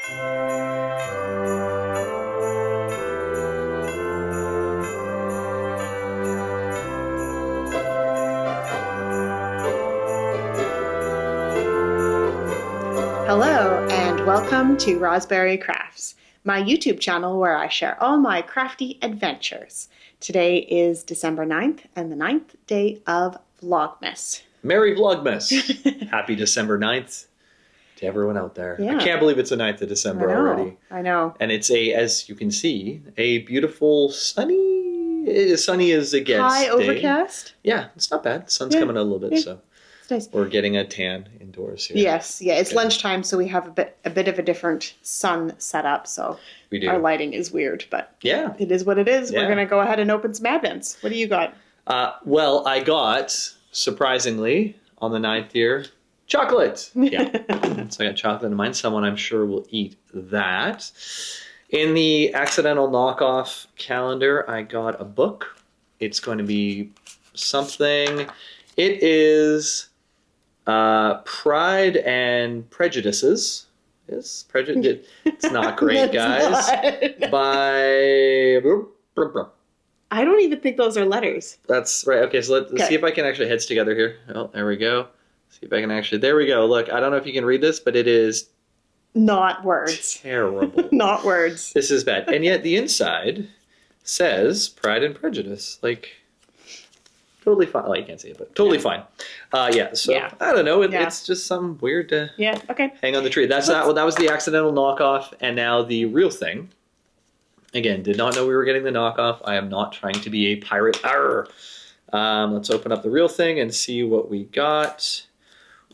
Hello and welcome to Rosberry Crafts, my YouTube channel where I share all my crafty adventures. Today is December 9th and the 9th day of Vlogmas. Merry Vlogmas! Happy December 9th to everyone out there. Yeah. I can't believe it's the 9th of December already. I know. And it's as you can see, a beautiful sunny as it gets. High overcast? Yeah, it's not bad. The sun's coming out a little bit, so it's nice. We're getting a tan indoors here. Yes, yeah, it's lunchtime, so we have a bit of a different sun setup, so we do. Our lighting is weird, but yeah, it is what it is. Yeah. We're going to go ahead and open some advents. What do you got? Well, I got, surprisingly, on the 9th here, chocolate. Yeah, so I got chocolate in mine. Someone I'm sure will eat that. In the accidental knockoff calendar, I got a book. It's going to be something. It is Pride and Prejudices. It's not great, guys. Not. By... I don't even think those are letters. That's right. Okay, so let's see if I can actually heads together here. Oh, there we go. See if I can actually... There we go. Look, I don't know if you can read this, but it is... Not words. Terrible. Not words. This is bad. And yet the inside says Pride and Prejudice. Like... Totally fine. Oh, you can't see it, but totally fine. Yeah. So I don't know. It's just some weird to hang on the tree. That was the accidental knockoff, and now the real thing. Again, did not know we were getting the knockoff. I am not trying to be a pirate. Arr. Let's open up the real thing and see what we got.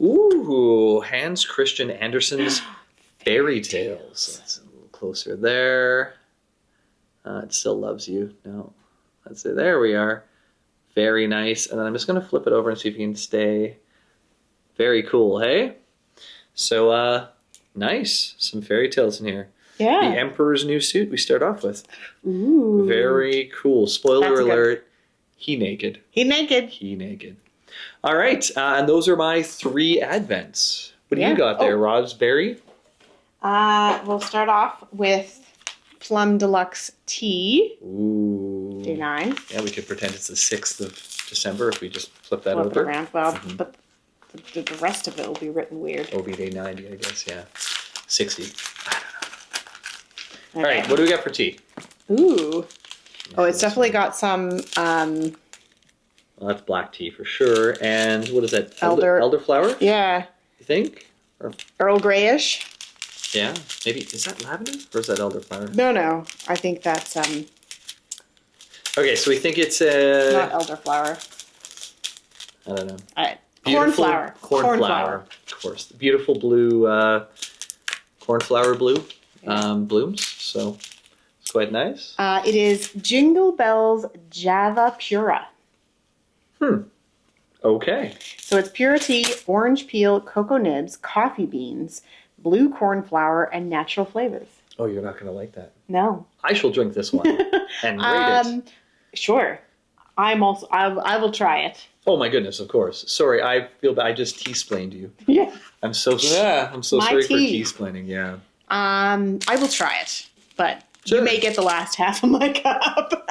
Ooh, Hans Christian Andersen's Fairy Tales. Let's a little closer there. It still loves you. No, let's see. There we are. Very nice. And then I'm just going to flip it over and see if you can stay. Very cool, hey? So, nice. Some fairy tales in here. Yeah. The Emperor's New Suit we start off with. Ooh. Very cool. Spoiler alert. He naked. He naked. He naked. All right. And those are my 3 advents. What do you got there, Rosberry? We'll start off with Plum Deluxe Tea. Ooh. Day 9. Yeah, we could pretend it's the 6th of December if we just flip that over. Around. Well, but the rest of it will be written weird. It'll be day 90, I guess, yeah. 60. I don't know. Okay. All right, what do we got for tea? Ooh. Oh, it's definitely got some... Well, that's black tea for sure. And what is that? Elderflower? Yeah. You think? Or Earl Greyish? Yeah, maybe. Is that lavender or is that elderflower? No. I think that's Okay, so we think it's not elderflower. I don't know. Cornflower. Cornflower, of course. The beautiful blue cornflower blue blooms. So it's quite nice. It is Jingle Bells Java Pura. Okay. So it's pure tea, orange peel, cocoa nibs, coffee beans, blue cornflower, and natural flavors. Oh, you're not going to like that. No. I shall drink this one and rate it. Sure. I will try it. Oh my goodness, of course. Sorry, I feel bad. I just tea-splained you. Yeah. I'm so sorry for tea-splaining, yeah. I will try it, but you may get the last half of my cup.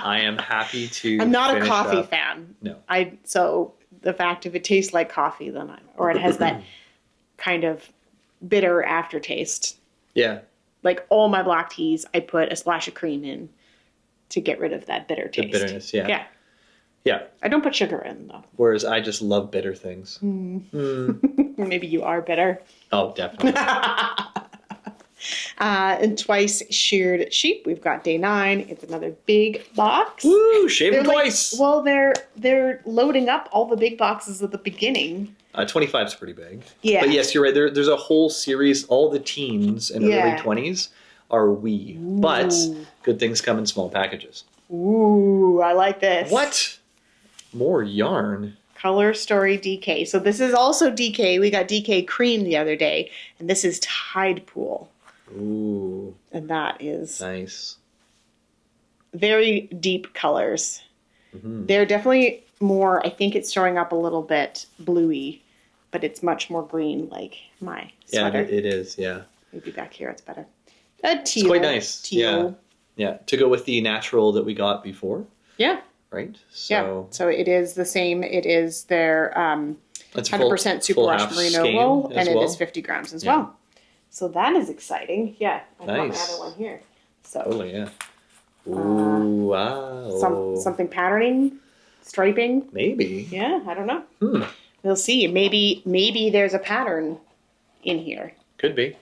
I am happy to I'm not a coffee fan. No. So the fact if it tastes like coffee, then or it has that kind of bitter aftertaste. Yeah. Like all my black teas, I put a splash of cream in to get rid of that bitter taste. The bitterness, yeah. Yeah. Yeah. I don't put sugar in, though. Whereas I just love bitter things. Maybe you are bitter. Oh, definitely. And twice sheared sheep. We've got day 9. It's another big box. Woo! Shaving twice. Well, they're loading up all the big boxes at the beginning. 25 is pretty big. Yeah. But yes, you're right. There's a whole series. All the teens and early 20s are wee. Ooh. But good things come in small packages. Ooh, I like this. What? More yarn. Color Story DK. So this is also DK. We got DK Cream the other day. And this is Tide Pool. Ooh. And that is nice. Very deep colors. Mm-hmm. They're definitely more, I think it's showing up a little bit bluey, but it's much more green like my sweater. Yeah, it is, yeah. Maybe back here it's better. A teal. It's quite nice. Teal. Yeah. To go with the natural that we got before. Yeah. Right? So it is the same. It is their 100% superwash merino wool, and it is 50 grams as well. So that is exciting. Yeah. I've got my other one here. So totally, yeah. Ooh, wow. Something patterning, striping. Maybe. Yeah, I don't know. We'll see. Maybe there's a pattern in here. Could be.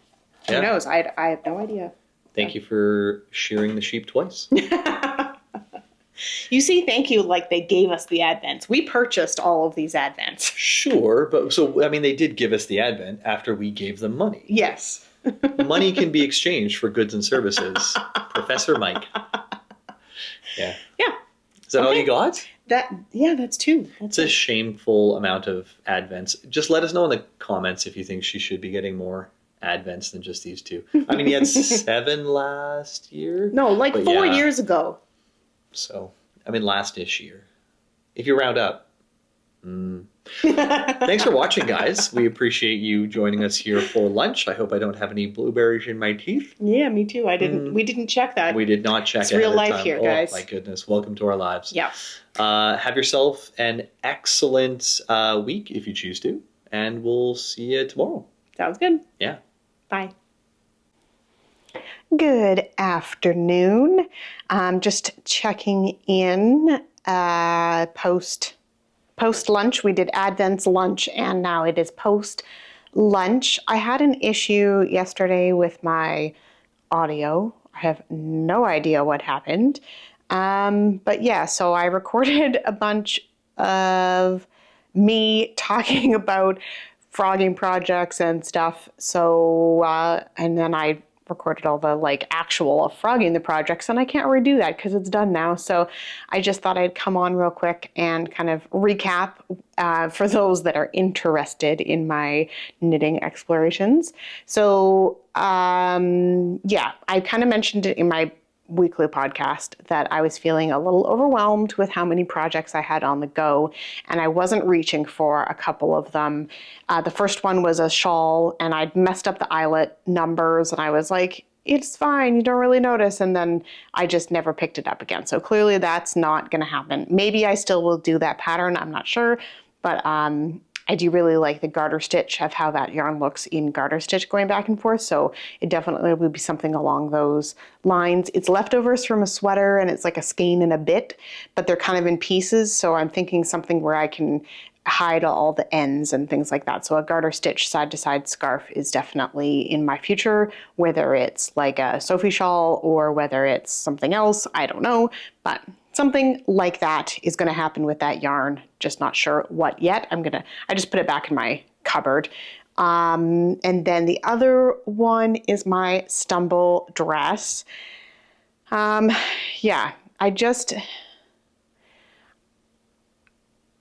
Who knows? I have no idea. Thank you for shearing the sheep twice. You see, thank you like they gave us the advents. We purchased all of these advents. Sure, but so, I mean, they did give us the advent after we gave them money. Yes. Money can be exchanged for goods and services. Professor Mike. Yeah. Yeah. Is that all you got? That's two. It's a shameful amount of advents. Just let us know in the comments if you think she should be getting more advents than just these two. I mean, he had 7 last year. No, like 4 years ago. So, I mean, last-ish year. If you round up. Thanks for watching, guys. We appreciate you joining us here for lunch. I hope I don't have any blueberries in my teeth. Yeah, me too. We didn't check that. We did not check it. It's real life here, guys. Oh, my goodness. Welcome to our lives. Yeah. Have yourself an excellent week if you choose to. And we'll see you tomorrow. Sounds good. Yeah. Bye. Good afternoon. Just checking in post lunch. We did Advent's lunch and now it is post lunch. I had an issue yesterday with my audio. I have no idea what happened. But yeah, so I recorded a bunch of me talking about frogging projects and stuff. So, and then I recorded all the actual frogging the projects, and I can't redo that because it's done now. So I just thought I'd come on real quick and kind of recap for those that are interested in my knitting explorations. So yeah, I kind of mentioned it in my weekly podcast that I was feeling a little overwhelmed with how many projects I had on the go, and I wasn't reaching for a couple of them. The first one was a shawl, and I'd messed up the eyelet numbers, and I was like, it's fine, you don't really notice, and then I just never picked it up again. So clearly that's not going to happen. Maybe I still will do that pattern, I'm not sure, but I do really like the garter stitch of how that yarn looks in garter stitch going back and forth. So it definitely would be something along those lines. It's leftovers from a sweater and it's like a skein and a bit, but they're kind of in pieces. So I'm thinking something where I can hide all the ends and things like that. So a garter stitch side to side scarf is definitely in my future, whether it's like a Sophie shawl or whether it's something else, I don't know, but something like that is going to happen with that yarn. Just not sure what yet. I just put it back in my cupboard. And then the other one is my Stumble dress. Yeah,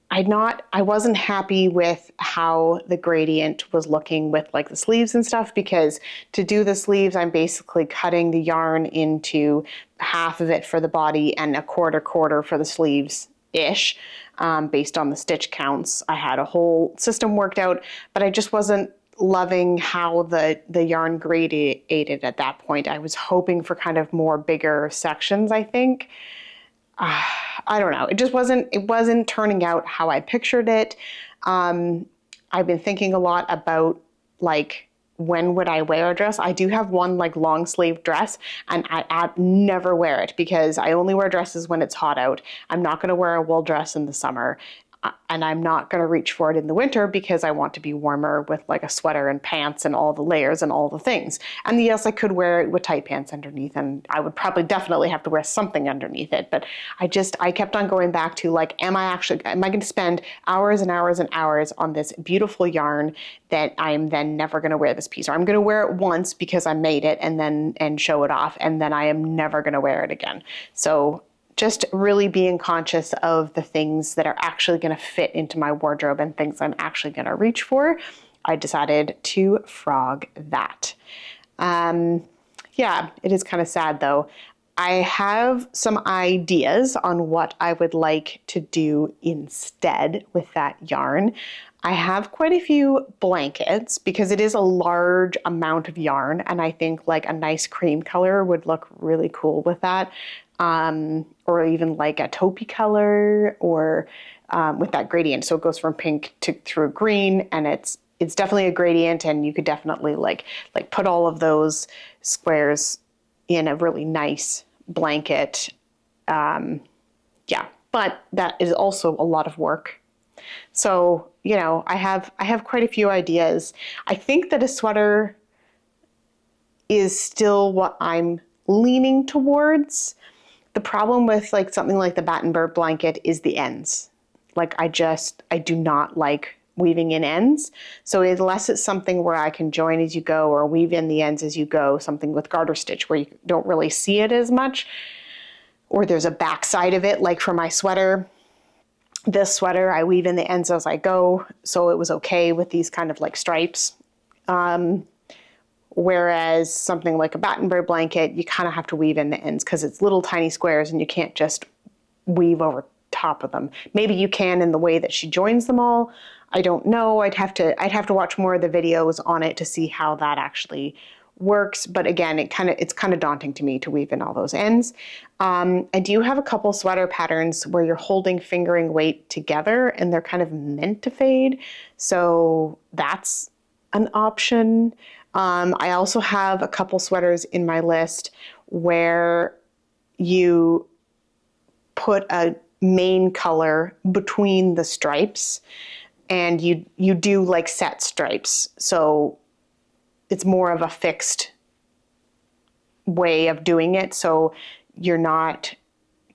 I wasn't happy with how the gradient was looking with like the sleeves and stuff, because to do the sleeves, I'm basically cutting the yarn into half of it for the body and a quarter for the sleeves-ish, based on the stitch counts. I had a whole system worked out, but I just wasn't loving how the yarn gradiated at that point. I was hoping for kind of more bigger sections, I think. I don't know. It wasn't turning out how I pictured it. I've been thinking a lot about like, when would I wear a dress? I do have one like long sleeve dress and I never wear it because I only wear dresses when it's hot out. I'm not going to wear a wool dress in the summer. And I'm not going to reach for it in the winter because I want to be warmer with like a sweater and pants and all the layers and all the things. And yes, I could wear it with tight pants underneath, and I would probably definitely have to wear something underneath it. But I kept on going back to like, am I going to spend hours and hours and hours on this beautiful yarn that I'm then never going to wear this piece? Or I'm going to wear it once because I made it and show it off, and then I am never going to wear it again. So just really being conscious of the things that are actually going to fit into my wardrobe and things I'm actually going to reach for, I decided to frog that. Yeah, it is kind of sad though. I have some ideas on what I would like to do instead with that yarn. I have quite a few blankets because it is a large amount of yarn, and I think like a nice cream color would look really cool with that. Or even like a taupey color, or with that gradient. So it goes from pink to through green, and it's definitely a gradient, and you could definitely like put all of those squares in a really nice blanket. Yeah, but that is also a lot of work. So, you know, I have quite a few ideas. I think that a sweater is still what I'm leaning towards. The problem with like something like the Battenberg blanket is the ends. Like I do not like weaving in ends. So unless it's something where I can join as you go or weave in the ends as you go, something with garter stitch where you don't really see it as much, or there's a back side of it, like for my sweater. This sweater, I weave in the ends as I go, so it was okay with these kind of like stripes. Whereas something like a Battenberg blanket, you kind of have to weave in the ends because it's little tiny squares and you can't just weave over top of them. Maybe you can in the way that she joins them all. I don't know. I'd have to watch more of the videos on it to see how that actually works. But again, it's kind of daunting to me to weave in all those ends. I do have a couple sweater patterns where you're holding fingering weight together and they're kind of meant to fade. So that's an option. I also have a couple sweaters in my list where you put a main color between the stripes and you do like set stripes. So it's more of a fixed way of doing it. So you're not,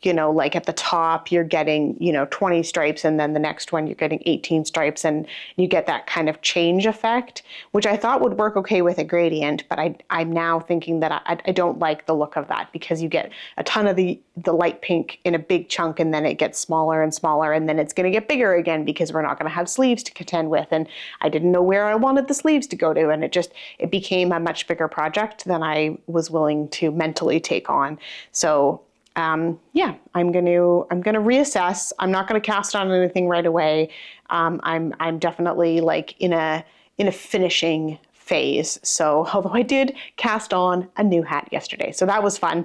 you know, like at the top, you're getting, 20 stripes, and then the next one, you're getting 18 stripes, and you get that kind of change effect, which I thought would work okay with a gradient, but I'm now thinking that I don't like the look of that because you get a ton of the light pink in a big chunk, and then it gets smaller and smaller, and then it's going to get bigger again because we're not going to have sleeves to contend with, and I didn't know where I wanted the sleeves to go to, and it became a much bigger project than I was willing to mentally take on. So yeah, I'm going to reassess. I'm not going to cast on anything right away. I'm definitely like in a finishing phase. So, although I did cast on a new hat yesterday, so that was fun.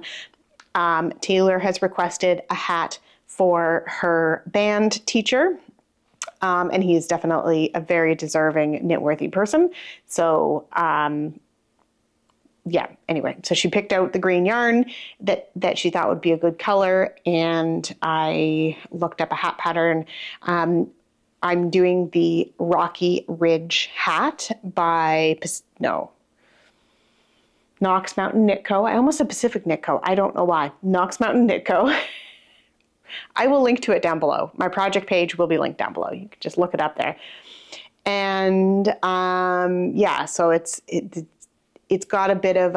Taylor has requested a hat for her band teacher. And he is definitely a very deserving knitworthy person. So, yeah, anyway, so she picked out the green yarn that she thought would be a good color, and I looked up a hat pattern. I'm doing the Rocky Ridge hat by, Knox Mountain Knit Co. I almost said Pacific Knit Co. I don't know why. Knox Mountain Knit Co. I will link to it down below. My project page will be linked down below. You can just look it up there. And yeah, so it's got a bit of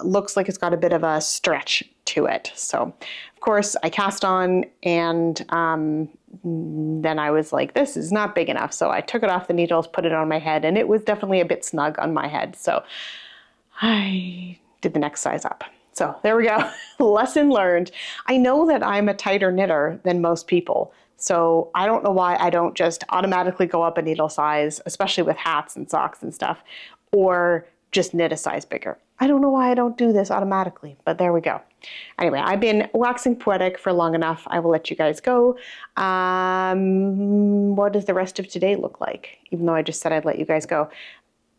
looks like it's got a bit of a stretch to it. So, of course, I cast on, and then I was like, this is not big enough. So I took it off the needles, put it on my head, and it was definitely a bit snug on my head. So I did the next size up. So there we go. Lesson learned. I know that I'm a tighter knitter than most people. So I don't know why I don't just automatically go up a needle size, especially with hats and socks and stuff, or just knit a size bigger. I don't know why I don't do this automatically, but there we go. Anyway, I've been waxing poetic for long enough. I will let you guys go. What does the rest of today look like? Even though I just said I'd let you guys go.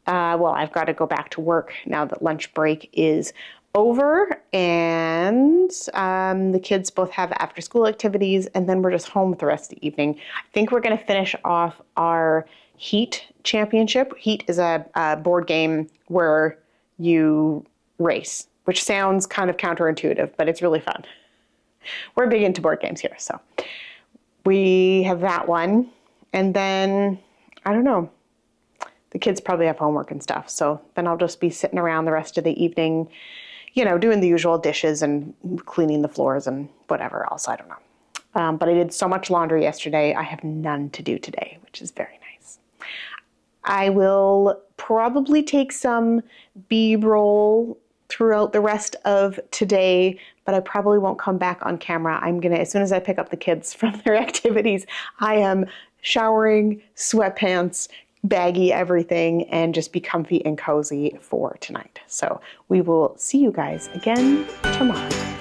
Well, I've got to go back to work now that lunch break is over, and the kids both have after school activities, and then we're just home the rest of the evening. I think we're going to finish off our Heat Championship. Heat is a board game where you race, which sounds kind of counterintuitive, but it's really fun. We're big into board games here, so we have that one. And then, I don't know, the kids probably have homework and stuff, so then I'll just be sitting around the rest of the evening, doing the usual dishes and cleaning the floors and whatever else, I don't know. But I did so much laundry yesterday, I have none to do today, which is very nice. I will probably take some B-roll throughout the rest of today, but I probably won't come back on camera. I'm gonna, as soon as I pick up the kids from their activities, I am showering, sweatpants, baggy everything, and just be comfy and cozy for tonight. So we will see you guys again tomorrow.